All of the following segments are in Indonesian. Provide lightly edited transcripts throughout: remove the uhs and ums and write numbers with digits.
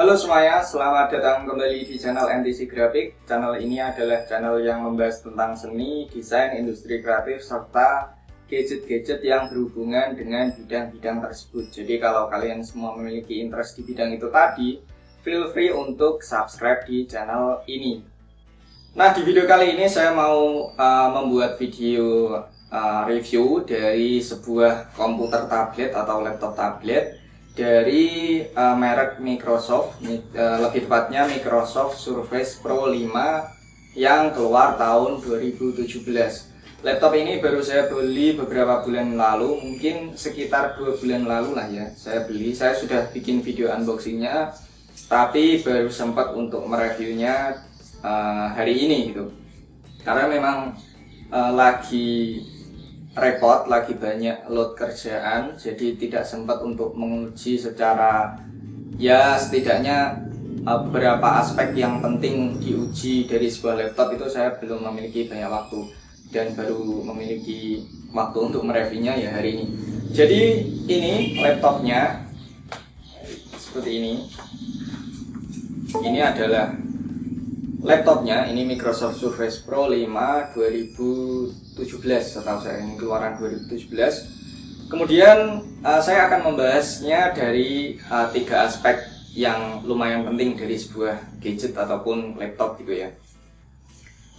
Halo semuanya, selamat datang kembali di channel NTC Graphic. Channel ini adalah channel yang membahas tentang seni, desain, industri kreatif, serta gadget-gadget yang berhubungan dengan bidang-bidang tersebut. Jadi kalau kalian semua memiliki interest di bidang itu tadi, feel free untuk subscribe di channel ini. Nah, di video kali ini saya mau membuat video review dari sebuah komputer tablet atau laptop tablet dari merek Microsoft, lebih tepatnya Microsoft Surface Pro 5 yang keluar tahun 2017. Laptop ini baru saya beli beberapa bulan lalu, mungkin sekitar 2 bulan lalu lah ya. Saya sudah bikin video unboxingnya, tapi baru sempat untuk mereviewnya hari ini gitu. Karena memang lagi repot, lagi banyak load kerjaan, jadi tidak sempat untuk menguji secara setidaknya beberapa aspek yang penting diuji dari sebuah laptop itu saya belum memiliki banyak waktu dan baru memiliki waktu untuk mereviewnya ya hari ini. Jadi ini laptopnya seperti ini. Ini adalah laptopnya, ini Microsoft Surface Pro 5 2017, setahu saya ini keluaran 2017. Kemudian saya akan membahasnya dari 3 aspek yang lumayan penting dari sebuah gadget ataupun laptop gitu ya.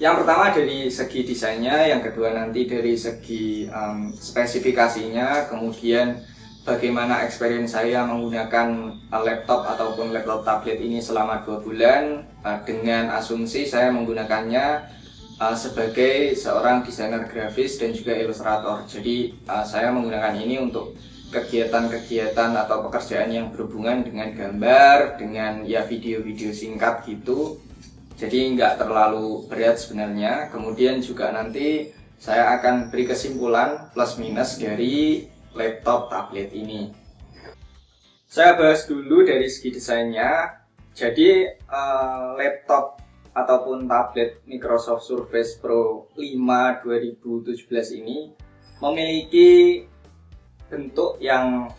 Yang pertama dari segi desainnya, yang kedua nanti dari segi spesifikasinya, kemudian bagaimana experience saya menggunakan laptop ataupun laptop tablet ini selama 2 bulan dengan asumsi saya menggunakannya sebagai seorang desainer grafis dan juga ilustrator. Jadi saya menggunakan ini untuk kegiatan-kegiatan atau pekerjaan yang berhubungan dengan gambar, dengan video-video singkat gitu. Jadi nggak terlalu berat sebenarnya. Kemudian juga nanti saya akan beri kesimpulan plus minus dari laptop tablet ini. Saya bahas dulu dari segi desainnya. Jadi laptop ataupun tablet Microsoft Surface Pro 5 2017 ini memiliki bentuk yang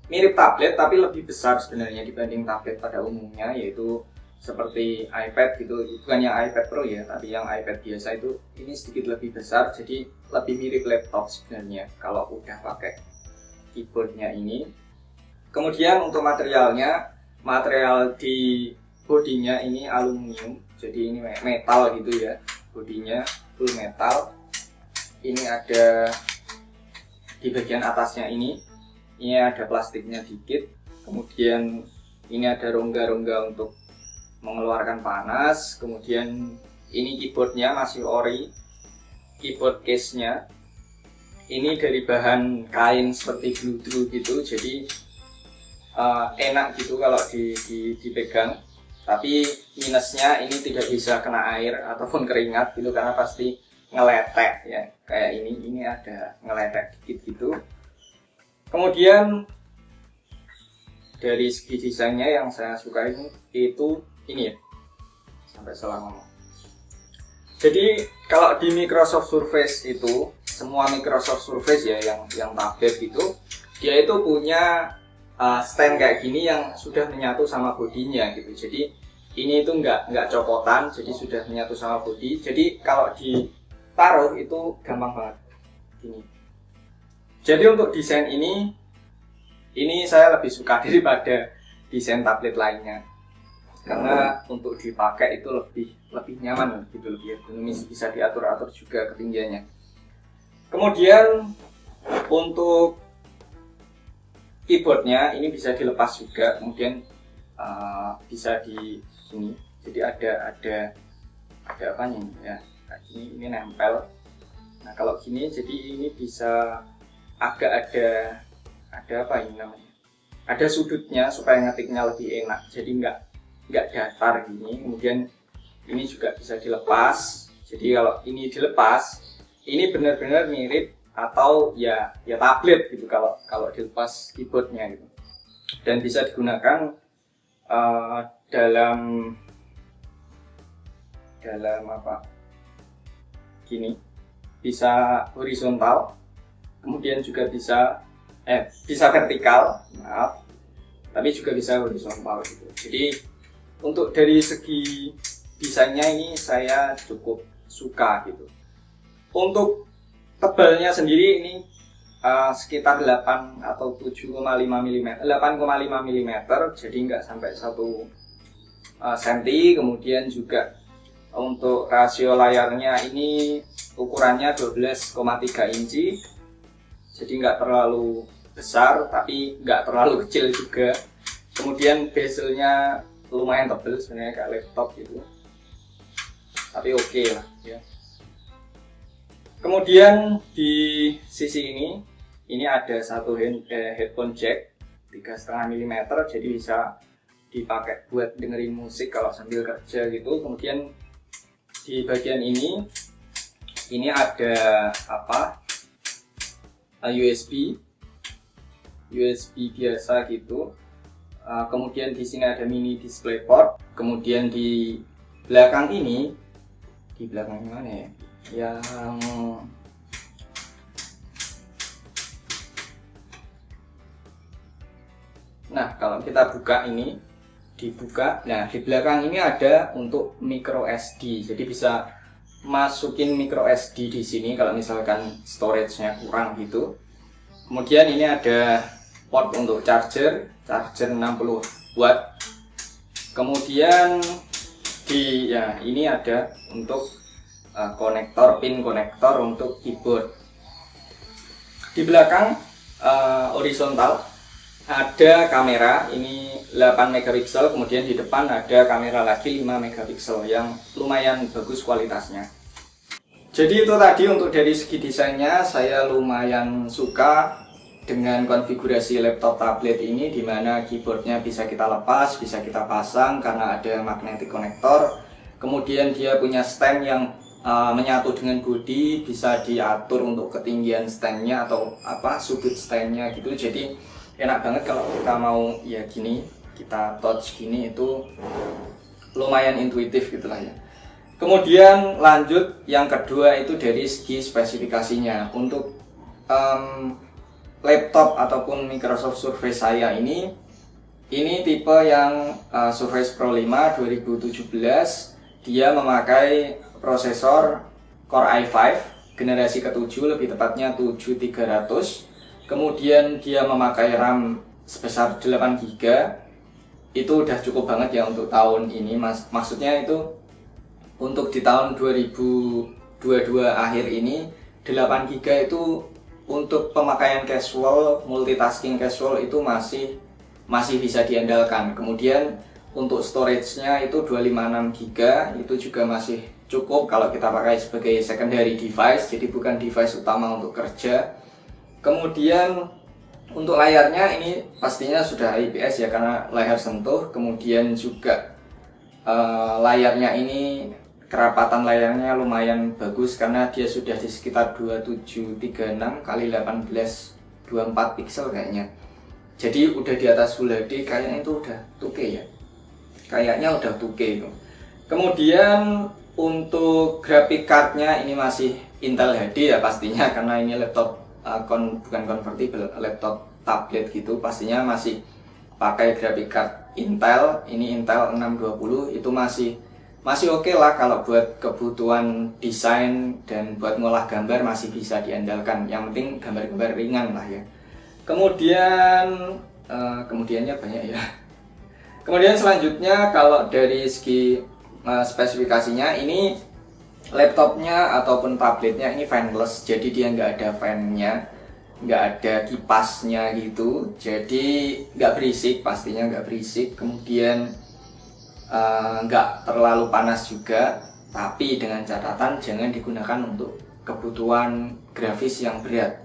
mirip tablet tapi lebih besar sebenarnya dibanding tablet pada umumnya, yaitu seperti iPad gitu. Bukan yang iPad Pro ya, tapi yang iPad biasa itu ini sedikit lebih besar, jadi lebih mirip laptop sebenarnya kalau udah pakai keyboardnya ini. Kemudian untuk materialnya, material di bodinya ini aluminium, jadi ini metal gitu ya, bodinya full metal. Ini ada di bagian atasnya ini ada plastiknya dikit, kemudian ini ada rongga-rongga untuk mengeluarkan panas. Kemudian ini keyboardnya masih ori, keyboard case-nya ini dari bahan kain seperti glue gitu, jadi enak gitu kalau dipegang. Tapi minusnya ini tidak bisa kena air ataupun keringat gitu, karena pasti ngeletek ya, kayak ini ada ngeletek dikit gitu. Kemudian dari segi desainnya yang saya suka itu ini ya, sampai salah ngomong. Jadi kalau di Microsoft Surface itu, semua Microsoft Surface ya yang tablet itu, dia itu punya stand kayak gini yang sudah menyatu sama bodinya gitu. Jadi ini itu nggak copotan, jadi sudah menyatu sama bodi. Jadi kalau ditaruh itu gampang banget gini. Jadi untuk desain ini saya lebih suka daripada desain tablet lainnya, karena untuk dipakai itu lebih nyaman gitu, lebih ergonomis, bisa diatur-atur juga ketinggiannya. Kemudian untuk keyboardnya ini bisa dilepas juga, kemudian bisa di sini, jadi ada apanya ya, ini nempel. Nah kalau gini, jadi ini bisa agak ada apa ini namanya, ada sudutnya supaya ngetiknya lebih enak, jadi nggak datar gini. Kemudian ini juga bisa dilepas, jadi kalau ini dilepas ini benar-benar mirip atau ya tablet gitu kalau dilepas keyboardnya gitu. Dan bisa digunakan dalam apa gini, bisa horizontal, kemudian juga bisa vertikal, maaf. tapi juga bisa horizontal gitu. Jadi untuk dari segi desainnya ini saya cukup suka gitu. Untuk tebalnya sendiri ini sekitar 8 atau 7,5 mm, 8,5 mm, jadi nggak sampai 1 cm. Kemudian juga untuk rasio layarnya ini ukurannya 12,3 inci, jadi nggak terlalu besar tapi nggak terlalu kecil juga. Kemudian bezelnya lumayan tebal sebenarnya kayak laptop gitu, tapi oke lah ya. Kemudian di sisi ini ada satu headphone jack 3,5 mm, jadi bisa dipakai buat dengerin musik kalau sambil kerja gitu. Kemudian di bagian ini ada USB biasa gitu. Kemudian di sini ada mini DisplayPort. Kemudian di belakang mana ya? Nah, kalau kita buka nah di belakang ini ada untuk micro SD. Jadi bisa masukin micro SD di sini kalau misalkan storage-nya kurang gitu. Kemudian ini ada port untuk charger 60 watt. Kemudian ini ada untuk pin konektor untuk keyboard. Di belakang horizontal ada kamera, ini 8 megapiksel, kemudian di depan ada kamera lagi 5 megapiksel yang lumayan bagus kualitasnya. Jadi itu tadi untuk dari segi desainnya saya lumayan suka dengan konfigurasi laptop tablet ini, dimana keyboardnya bisa kita lepas, bisa kita pasang karena ada magnetic connector. Kemudian dia punya stand yang menyatu dengan bodi, bisa diatur untuk ketinggian standnya atau sudut standnya gitu. Jadi enak banget kalau kita mau ya gini, kita touch gini, itu lumayan intuitif gitulah ya. Kemudian lanjut yang kedua itu dari segi spesifikasinya. Untuk laptop ataupun Microsoft Surface saya ini tipe yang Surface Pro 5 2017. Dia memakai prosesor Core i5 generasi ke-7, lebih tepatnya 7300. Kemudian dia memakai RAM sebesar 8 GB. Itu udah cukup banget ya untuk tahun ini, maksudnya itu untuk di tahun 2022 akhir ini 8 GB itu untuk pemakaian casual, multitasking casual itu masih bisa diandalkan. Kemudian untuk storage-nya itu 256 GB, itu juga masih cukup kalau kita pakai sebagai secondary device, jadi bukan device utama untuk kerja. Kemudian untuk layarnya ini pastinya sudah IPS ya, karena layar sentuh. Kemudian juga layarnya ini kerapatan layarnya lumayan bagus karena dia sudah di sekitar 2736 kali 1824 piksel kayaknya. Jadi udah di atas Full HD, kayaknya itu udah 2K ya. Kayaknya udah 2K itu. Kemudian untuk graphic cardnya ini masih Intel HD ya pastinya, karena ini laptop bukan convertible, laptop tablet gitu, pastinya masih pakai graphic card Intel. Ini Intel 620, itu masih oke lah kalau buat kebutuhan desain dan buat ngolah gambar masih bisa diandalkan. Yang penting gambar-gambar ringan lah ya. Kemudiannya banyak ya. Kemudian selanjutnya kalau dari segi spesifikasinya, ini laptopnya ataupun tabletnya ini fanless, jadi dia nggak ada fan-nya, nggak ada kipasnya gitu, jadi nggak berisik, pastinya nggak berisik. Kemudian nggak terlalu panas juga, tapi dengan catatan jangan digunakan untuk kebutuhan grafis yang berat.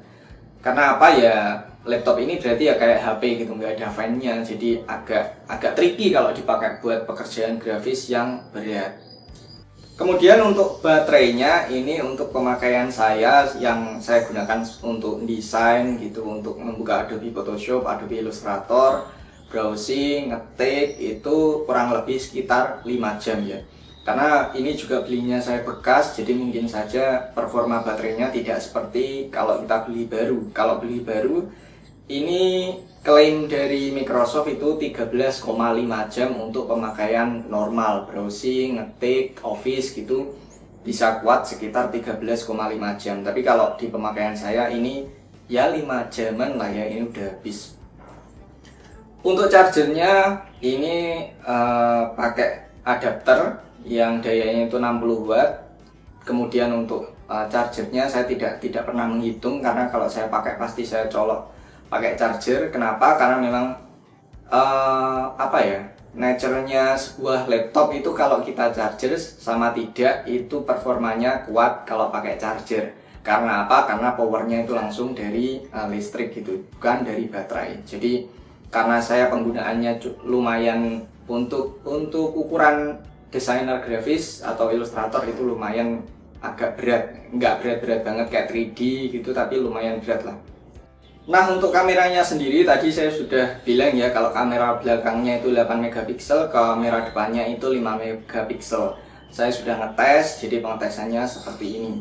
Karena apa ya, laptop ini berarti ya kayak HP gitu, nggak ada fan-nya, jadi agak tricky kalau dipakai buat pekerjaan grafis yang berat. Kemudian untuk baterainya ini untuk pemakaian saya yang saya gunakan untuk desain gitu, untuk membuka Adobe Photoshop, Adobe Illustrator, browsing, ngetik, itu kurang lebih sekitar 5 jam ya. Karena ini juga belinya saya bekas, jadi mungkin saja performa baterainya tidak seperti kalau kita beli baru. Kalau beli baru ini klaim dari Microsoft itu 13,5 jam untuk pemakaian normal, browsing, ngetik, office gitu bisa kuat sekitar 13,5 jam. Tapi kalau di pemakaian saya ini ya 5 jaman lah ya, ini udah habis. Untuk chargernya ini pakai adapter yang dayanya itu 60 watt. Kemudian untuk chargernya saya tidak pernah menghitung, karena kalau saya pakai pasti saya colok pakai charger. Kenapa? Karena memang nature-nya sebuah laptop itu kalau kita charger sama tidak itu performanya kuat kalau pakai charger. Karena apa? Karena powernya itu langsung dari listrik gitu, bukan dari baterai. Jadi karena saya penggunaannya lumayan untuk ukuran desainer grafis atau ilustrator itu lumayan agak berat, nggak berat-berat banget kayak 3D gitu, tapi lumayan berat lah. Nah, untuk kameranya sendiri tadi saya sudah bilang ya, kalau kamera belakangnya itu 8 megapiksel, kamera depannya itu 5 megapiksel. Saya sudah ngetes, jadi pengetesannya seperti ini.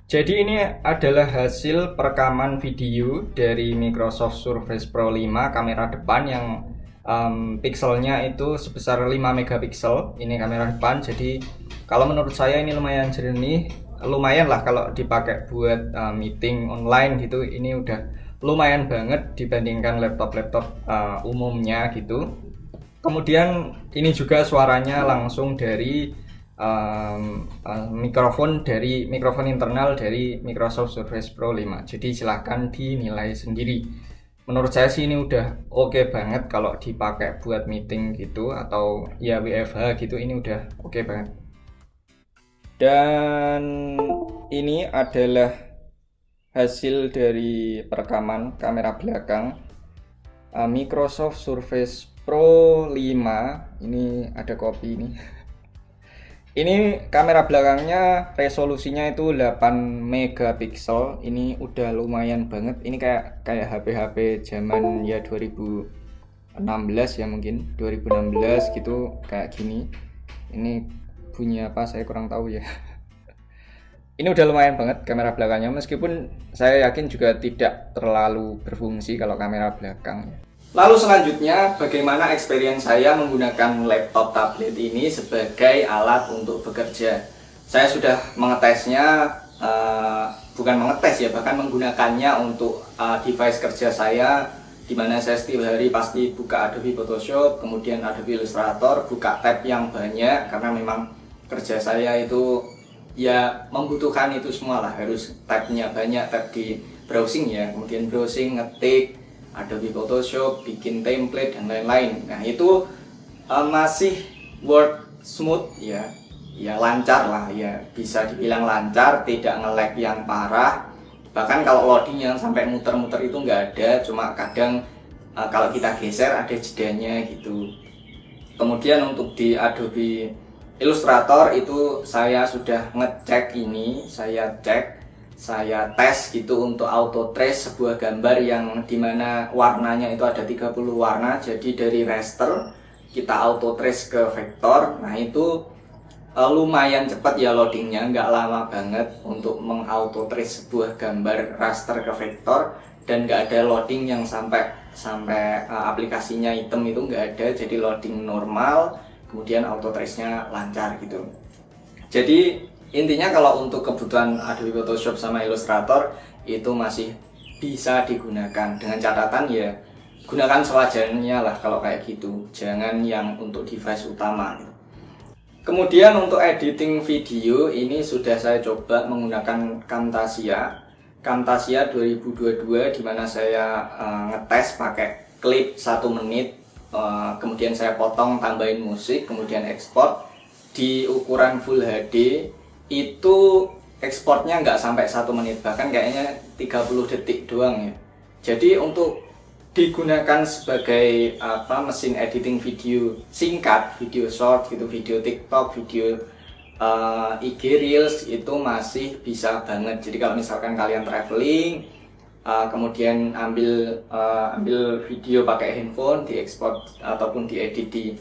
Jadi ini adalah hasil perekaman video dari Microsoft Surface Pro 5 kamera depan yang pixelnya itu sebesar 5 megapiksel. Ini kamera depan, jadi kalau menurut saya ini lumayan jernih. Lumayan lah kalau dipakai buat meeting online gitu, ini udah lumayan banget dibandingkan laptop-laptop umumnya gitu. Kemudian ini juga suaranya langsung dari mikrofon internal dari Microsoft Surface Pro 5. Jadi silahkan dinilai sendiri. Menurut saya sih ini udah oke banget kalau dipakai buat meeting gitu atau ya WFH gitu, ini udah oke banget. Dan ini adalah hasil dari perekaman kamera belakang Microsoft Surface Pro 5. Ini ada kopi ini. Ini kamera belakangnya resolusinya itu 8 megapiksel. Ini udah lumayan banget. Ini kayak HP-HP zaman ya 2016 ya, mungkin 2016 gitu kayak gini. Ini bunyi apa saya kurang tahu ya. Ini udah lumayan banget kamera belakangnya, meskipun saya yakin juga tidak terlalu berfungsi kalau kamera belakang. Lalu selanjutnya, bagaimana experience saya menggunakan laptop tablet ini sebagai alat untuk bekerja. Saya sudah mengetesnya, bukan mengetes ya, bahkan menggunakannya untuk device kerja saya, dimana saya setiap hari pasti buka Adobe Photoshop, kemudian Adobe Illustrator, buka tab yang banyak, karena memang kerja saya itu ya membutuhkan itu semua lah, harus tabnya banyak, tab di browsing ya, kemudian browsing, ngetik, Adobe Photoshop, bikin template dan lain-lain. Nah itu masih work smooth ya, lancar lah ya, bisa dibilang lancar, tidak nge-lag yang parah. Bahkan kalau loading yang sampai muter-muter itu nggak ada, cuma kadang kalau kita geser ada jedanya gitu. Kemudian untuk di Adobe Illustrator itu saya sudah ngecek ini, saya tes gitu untuk auto trace sebuah gambar yang dimana warnanya itu ada 30 warna. Jadi dari raster kita auto trace ke vektor. Nah itu lumayan cepat ya loadingnya, nggak lama banget untuk mengauto trace sebuah gambar raster ke vektor, dan nggak ada loading yang sampai aplikasinya hitam, itu nggak ada. Jadi loading normal, kemudian auto trace-nya lancar gitu. Jadi intinya kalau untuk kebutuhan Adobe Photoshop sama Illustrator itu masih bisa digunakan, dengan catatan ya gunakan sewajarnya lah kalau kayak gitu, jangan yang untuk device utama gitu. Kemudian untuk editing video ini sudah saya coba menggunakan Camtasia 2022, dimana saya ngetes pakai klip 1 menit. Kemudian saya potong, tambahin musik, kemudian ekspor di ukuran Full HD. Itu ekspornya nggak sampai 1 menit, bahkan kayaknya 30 detik doang ya. Jadi untuk digunakan sebagai mesin editing video singkat, video short gitu, video TikTok, video IG Reels, itu masih bisa banget. Jadi kalau misalkan kalian traveling, kemudian ambil video pakai handphone, diekspor ataupun diedit di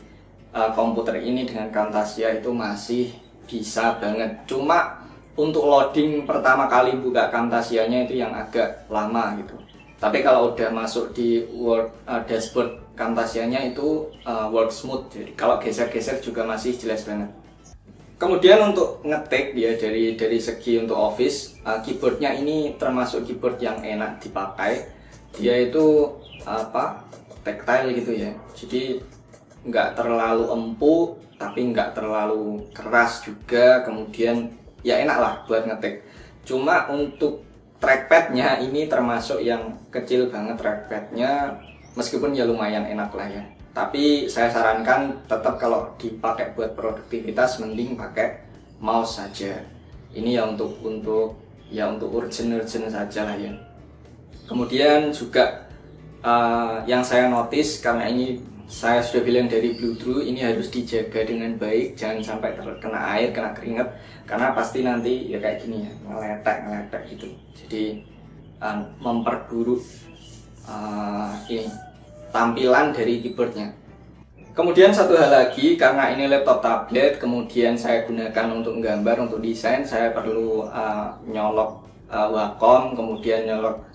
komputer ini dengan Camtasia, itu masih bisa banget. Cuma untuk loading pertama kali buka Camtasia-nya itu yang agak lama gitu. Tapi kalau udah masuk di dashboard Camtasia-nya itu work smooth. Jadi kalau geser-geser juga masih jelas banget. Kemudian untuk ngetik ya dari segi untuk Office, keyboardnya ini termasuk keyboard yang enak dipakai. Dia itu tactile gitu ya. Jadi nggak terlalu empuk, tapi nggak terlalu keras juga. Kemudian ya enak lah buat ngetik. Cuma untuk trackpadnya ini termasuk yang kecil banget trackpadnya, meskipun ya lumayan enak lah ya. Tapi saya sarankan tetap kalau dipakai buat produktivitas mending pakai mouse saja. Ini ya untuk urgent saja lah ya. Kemudian juga yang saya notice, karena ini saya sudah bilang dari Bluedroo, ini harus dijaga dengan baik, jangan sampai terkena air, kena keringat, karena pasti nanti ya kayak gini ya, ngeletek gitu. Jadi memperburuk ini tampilan dari keyboardnya. Kemudian satu hal lagi, karena ini laptop tablet, kemudian saya gunakan untuk menggambar, untuk desain, saya perlu nyolok Wacom, kemudian nyolok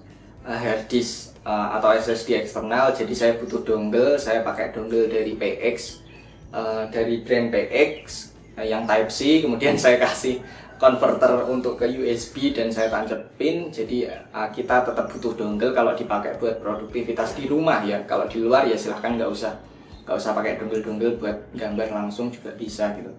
harddisk atau SSD eksternal. Jadi saya butuh dongle, saya pakai dongle dari PX, dari brand PX yang Type C, kemudian saya kasih converter untuk ke USB dan saya tancapin. Jadi kita tetap butuh dongle kalau dipakai buat produktivitas di rumah ya. Kalau di luar ya silahkan nggak usah pakai dongle buat gambar langsung juga bisa gitu.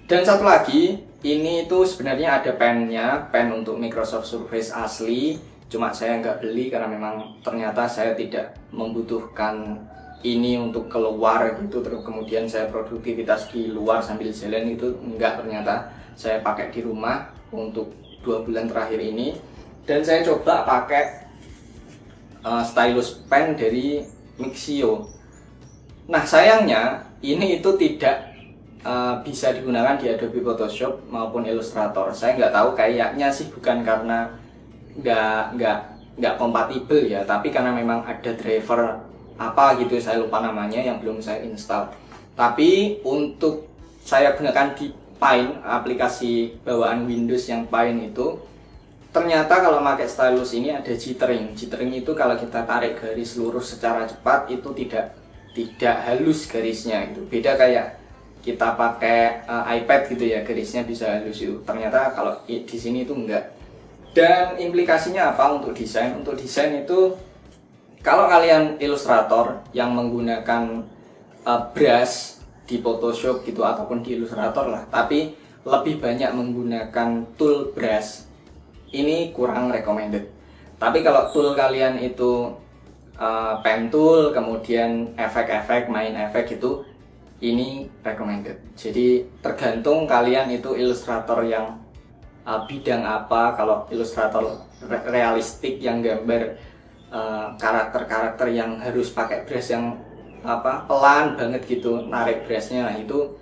Dan satu lagi, ini tuh sebenarnya ada pen untuk Microsoft Surface asli, cuma saya nggak beli karena memang ternyata saya tidak membutuhkan ini untuk keluar gitu. Terus kemudian saya produktivitas di luar sambil jalan itu enggak, ternyata saya pakai di rumah untuk 2 bulan terakhir ini. Dan saya coba pakai stylus pen dari Mixio. Nah sayangnya ini itu tidak bisa digunakan di Adobe Photoshop maupun Illustrator. Saya nggak tahu, kayaknya sih bukan karena nggak kompatibel ya, tapi karena memang ada driver apa gitu, saya lupa namanya, yang belum saya install. Tapi untuk saya gunakan di Paint, aplikasi bawaan Windows yang Paint itu, ternyata kalau pakai stylus ini ada jittering. Jittering itu kalau kita tarik garis lurus secara cepat itu tidak halus garisnya gitu. Beda kayak kita pakai iPad gitu ya, garisnya bisa halus itu. Ternyata kalau di sini itu enggak. Dan implikasinya apa untuk desain? Untuk desain itu, kalau kalian ilustrator yang menggunakan brush di Photoshop gitu ataupun di Illustrator lah, tapi lebih banyak menggunakan tool brush, ini kurang recommended. Tapi kalau tool kalian itu pen tool, kemudian efek-efek, main efek gitu, ini recommended. Jadi tergantung kalian itu ilustrator yang bidang apa. Kalau ilustrator realistik yang gambar karakter-karakter yang harus pakai brush yang pelan banget gitu, narik brushnya, nah itu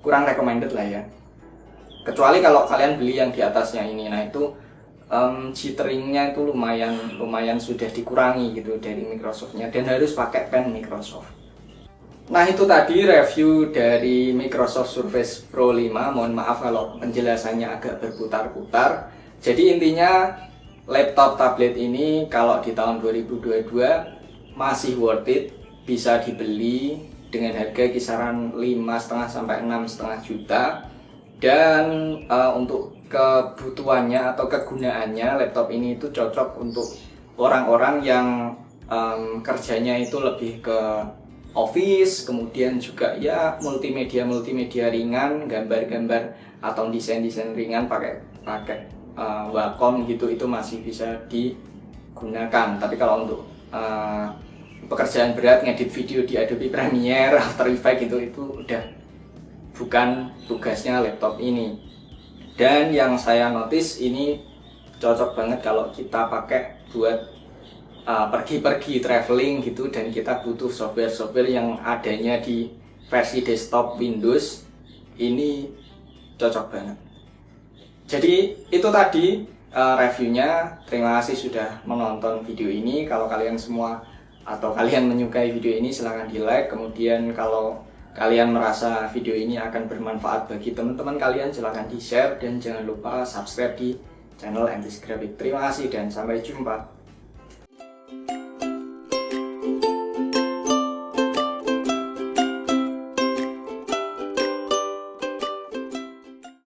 kurang recommended lah ya. Kecuali kalau kalian beli yang di atasnya ini, nah itu jitteringnya itu lumayan sudah dikurangi gitu dari Microsoftnya, dan harus pakai pen Microsoft. Nah itu tadi review dari Microsoft Surface Pro 5. Mohon maaf kalau penjelasannya agak berputar-putar. Jadi intinya laptop tablet ini kalau di tahun 2022 masih worth it, bisa dibeli dengan harga kisaran 5,5 sampai 6,5 juta. Dan untuk kebutuhannya atau kegunaannya, laptop ini itu cocok untuk orang-orang yang kerjanya itu lebih ke office, kemudian juga ya multimedia ringan, gambar-gambar atau desain ringan pakai Wacom gitu, itu masih bisa digunakan. Tapi kalau untuk pekerjaan berat, ngedit video di Adobe Premiere, After Effects itu udah bukan tugasnya laptop ini. Dan yang saya notice ini cocok banget kalau kita pakai buat pergi-pergi traveling gitu, dan kita butuh software yang adanya di versi desktop Windows, ini cocok banget. Jadi itu tadi reviewnya. Terima kasih sudah menonton video ini. Kalau kalian semua atau kalian menyukai video ini silahkan di like. Kemudian kalau kalian merasa video ini akan bermanfaat bagi teman-teman kalian, silahkan di share dan jangan lupa subscribe di channel Entis Graphic. Terima kasih dan sampai jumpa.